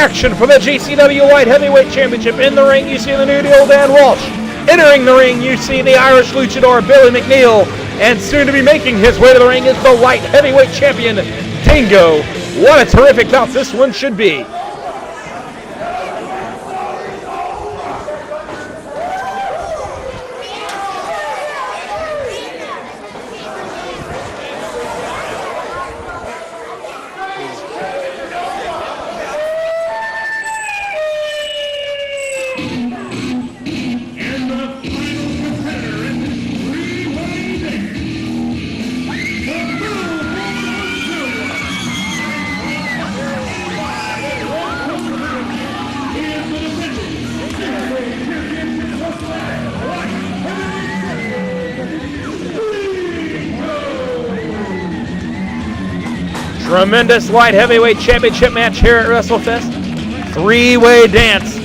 action for the GCW Light Heavyweight Championship. In the ring, you see the New Deal Dan Walsh. Entering the ring, you see the Irish luchador Billy McNeil. And soon to be making his way to the ring is the Light Heavyweight Champion, Dingo. What a terrific bout this one should be. Tremendous light heavyweight championship match here at Wrestlefest. Three-way dance.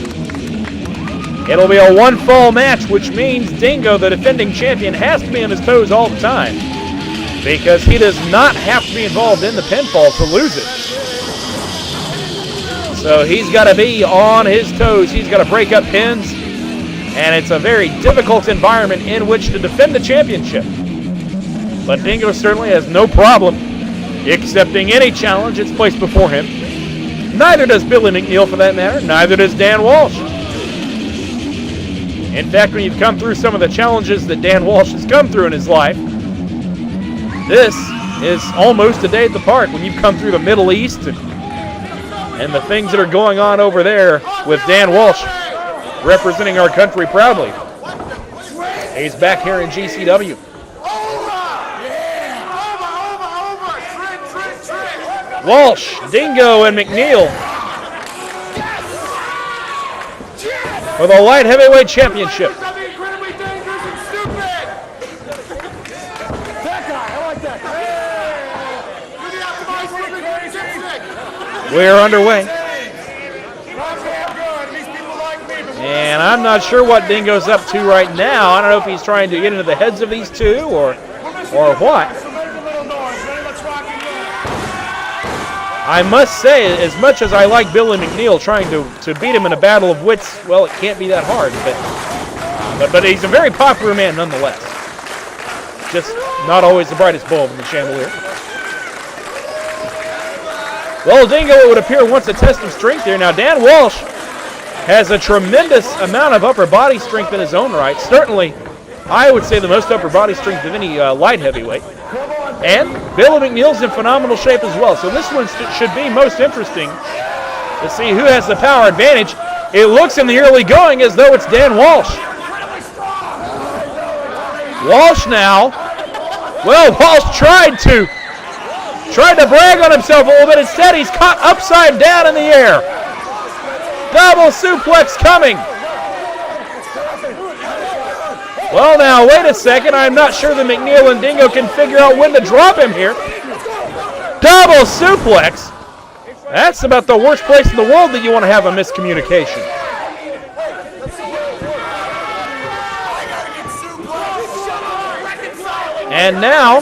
It'll be a one-fall match, which means Dingo, the defending champion, has to be on his toes all the time because he does not have to be involved in the pinfall to lose it. So he's got to be on his toes. He's got to break up pins, and it's a very difficult environment in which to defend the championship. But Dingo certainly has no problem accepting any challenge that's placed before him. Neither does Billy McNeil, for that matter. Neither does Dan Walsh. In fact, when you've come through some of the challenges that Dan Walsh has come through in his life, this is almost a day at the park. When you've come through the Middle East and the things that are going on over there with Dan Walsh representing our country proudly. He's back here in GCW. Walsh, Dingo, and McNeil for the Light Heavyweight Championship. We're underway. And I'm not sure what Dingo's up to right now. I don't know if he's trying to get into the heads of these two or what. I must say, as much as I like Billy McNeil trying to beat him in a battle of wits, well, it can't be that hard. But he's a very popular man nonetheless. Just not always the brightest bulb in the chandelier. Well, Dingo, it would appear, wants a test of strength here. Now, Dan Walsh has a tremendous amount of upper body strength in his own right. Certainly, I would say the most upper body strength of any light heavyweight. And Billy McNeil's in phenomenal shape as well. So this one should be most interesting to see who has the power advantage. It looks in the early going as though it's Dan Walsh. Walsh now. Well, Walsh tried to brag on himself a little bit. Instead, he's caught upside down in the air. Double suplex coming. Well, now, wait a second. I'm not sure that McNeil and Dingo can figure out when to drop him here. Double suplex. That's about the worst place in the world that you want to have a miscommunication. And now,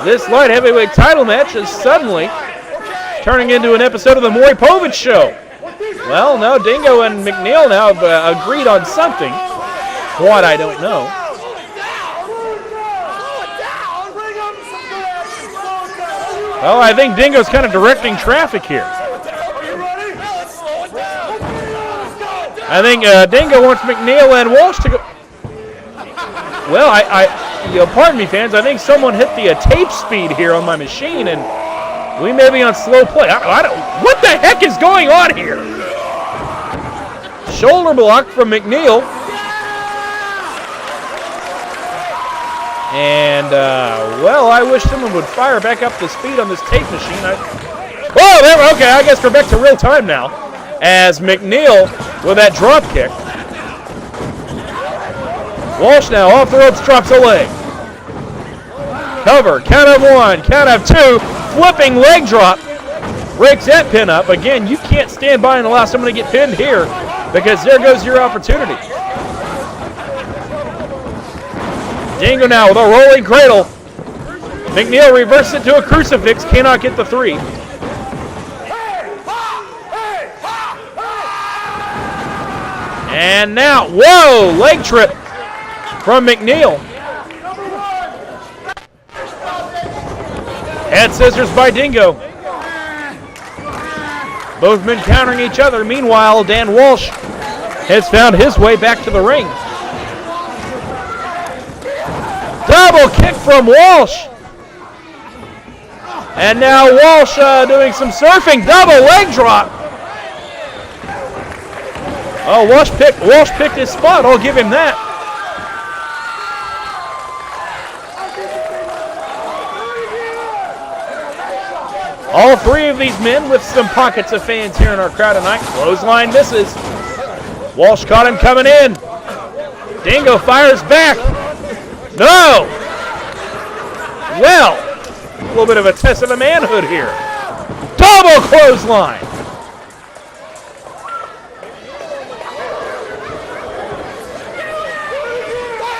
this light heavyweight title match is suddenly turning into an episode of the Maury Povich Show. Well, no, Dingo and McNeil now have agreed on something. What, I don't know. Well, I think Dingo's kind of directing traffic here. I think Dingo wants McNeil and Walsh to go. Well, pardon me, fans. I think someone hit the tape speed here on my machine, and we may be on slow play. What the heck is going on here? Shoulder block from McNeil. And, well, I wish someone would fire back up the speed on this tape machine. Okay, I guess we're back to real time now. As McNeil with that drop kick. Walsh now off the ropes, drops a leg. Cover, count of one, count of two. Flipping leg drop. Breaks that pin up. Again, you can't stand by and allow someone to get pinned here because there goes your opportunity. Dingo now with a rolling cradle. McNeil reverses it to a crucifix. Cannot get the three. And now, whoa, leg trip from McNeil. Head scissors by Dingo. Both men countering each other. Meanwhile, Dan Walsh has found his way back to the ring. Double kick from Walsh. And now Walsh doing some surfing. Double leg drop. Oh, Walsh picked his spot. I'll give him that. All three of these men with some pockets of fans here in our crowd tonight. Clothesline misses. Walsh caught him coming in. Dingo fires back. No! Well, a little bit of a test of the manhood here. Double clothesline.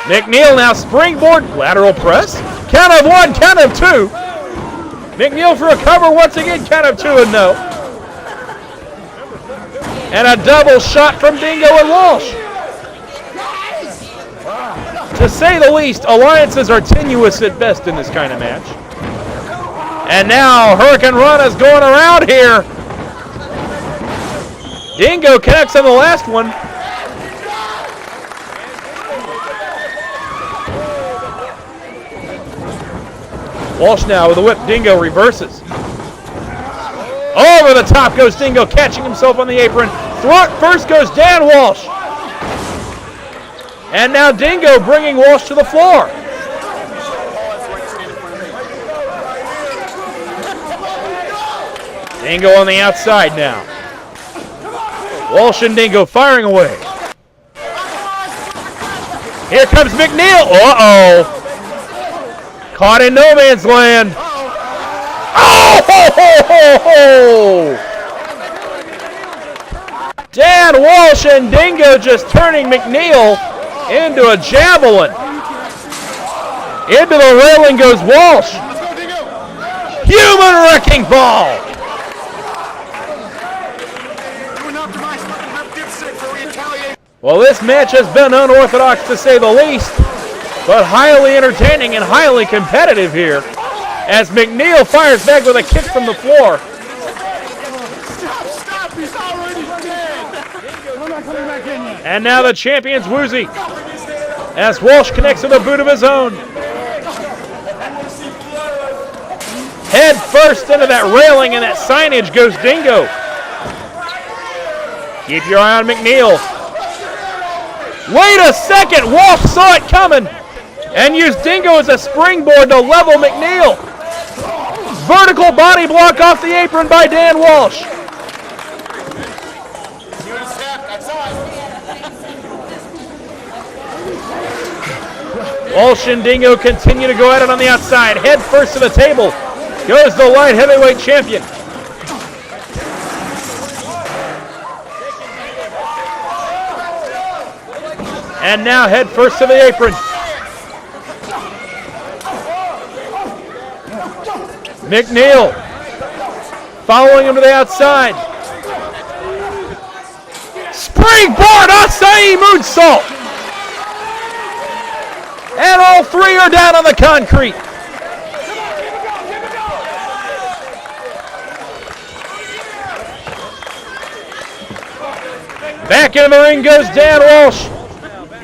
McNeil now springboard, lateral press. Count of one, count of two. McNeil for a cover once again, count of two and no. And a double shot from Dingo and Walsh. To say the least, alliances are tenuous at best in this kind of match. And now Hurricane Run is going around here. Dingo connects on the last one. Walsh now with a whip. Dingo reverses. Over the top goes Dingo, catching himself on the apron. First goes Dan Walsh. And now Dingo bringing Walsh to the floor. Dingo on the outside now. Walsh and Dingo firing away. Here comes McNeil. Uh-oh. Caught in no man's land. Oh, ho, ho, ho, ho. Dan Walsh and Dingo just turning McNeil into a javelin. Into the railing goes Walsh. Human wrecking ball. Well, this match has been unorthodox to say the least, but highly entertaining and highly competitive here as McNeil fires back with a kick from the floor. Stop, he's already dead. I'm not coming back in yet. And now the champion's woozy as Walsh connects with a boot of his own. Head first into that railing and that signage goes Dingo. Keep your eye on McNeil. Wait a second, Walsh saw it coming and used Dingo as a springboard to level McNeil. Vertical body block off the apron by Dan Walsh. Walsh and Dingo continue to go at it on the outside. Head first to the table goes the light heavyweight champion. And now head first to the apron. McNeil following him to the outside. Springboard Acai moonsault. And all three are down on the concrete. Back into the ring goes Dan Walsh.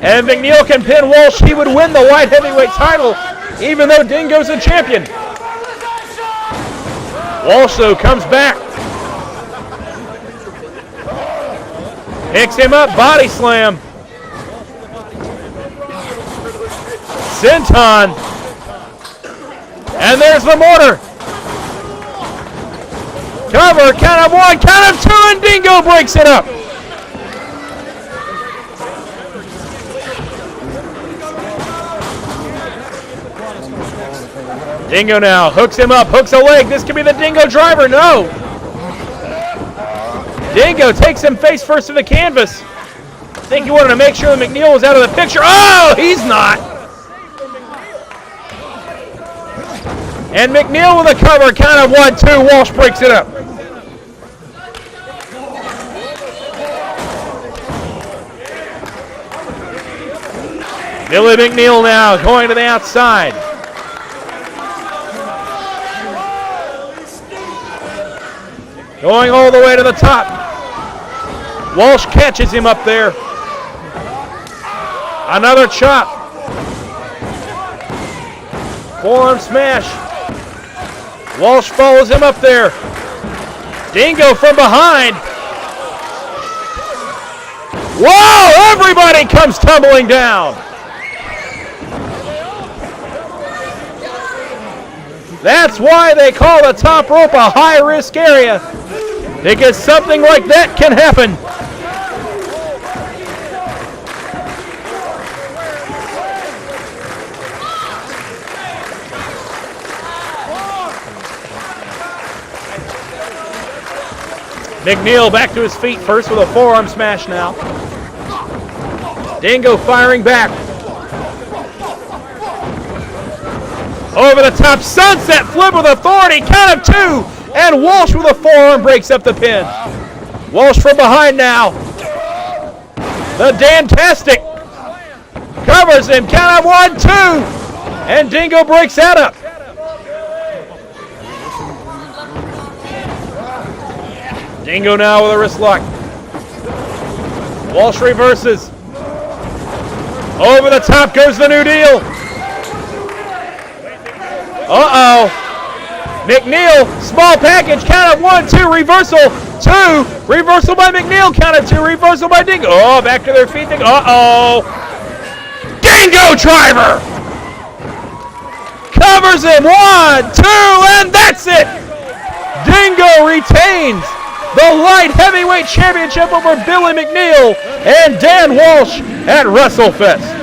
And if McNeil can pin Walsh, he would win the light heavyweight title, even though Dingo's a champion. Walsh, though, comes back. Picks him up, body slam. Senton. And there's the mortar. Cover, count of one, count of two, and Dingo breaks it up. Dingo now hooks him up, hooks a leg. This could be the Dingo driver. No. Dingo takes him face first to the canvas. I think he wanted to make sure that McNeil was out of the picture. Oh, he's not. And McNeil with a cover, count of 1, 2. Walsh breaks it up. Billy McNeil now going to the outside. Going all the way to the top. Walsh catches him up there. Another chop. Forearm smash. Walsh follows him up there. Dingo from behind. Whoa! Everybody comes tumbling down. That's why they call the top rope a high-risk area, because something like that can happen. McNeil back to his feet first with a forearm smash now. Dingo firing back. Over the top, sunset flip with authority, count of two, and Walsh with a forearm breaks up the pin. Walsh from behind now. The Dantastic covers him, count of 1, 2, and Dingo breaks that up. Dingo now with a wrist lock. Walsh reverses. Over the top goes the New Deal. Uh-oh. McNeil, small package, count of 1, 2, reversal, 2, reversal by McNeil, count of 2, reversal by Dingo. Oh, back to their feet. Uh-oh. Dingo driver. Covers him, 1, 2, and that's it. Dingo retains the light heavyweight championship over Billy McNeil and Dan Walsh at Wrestlefest.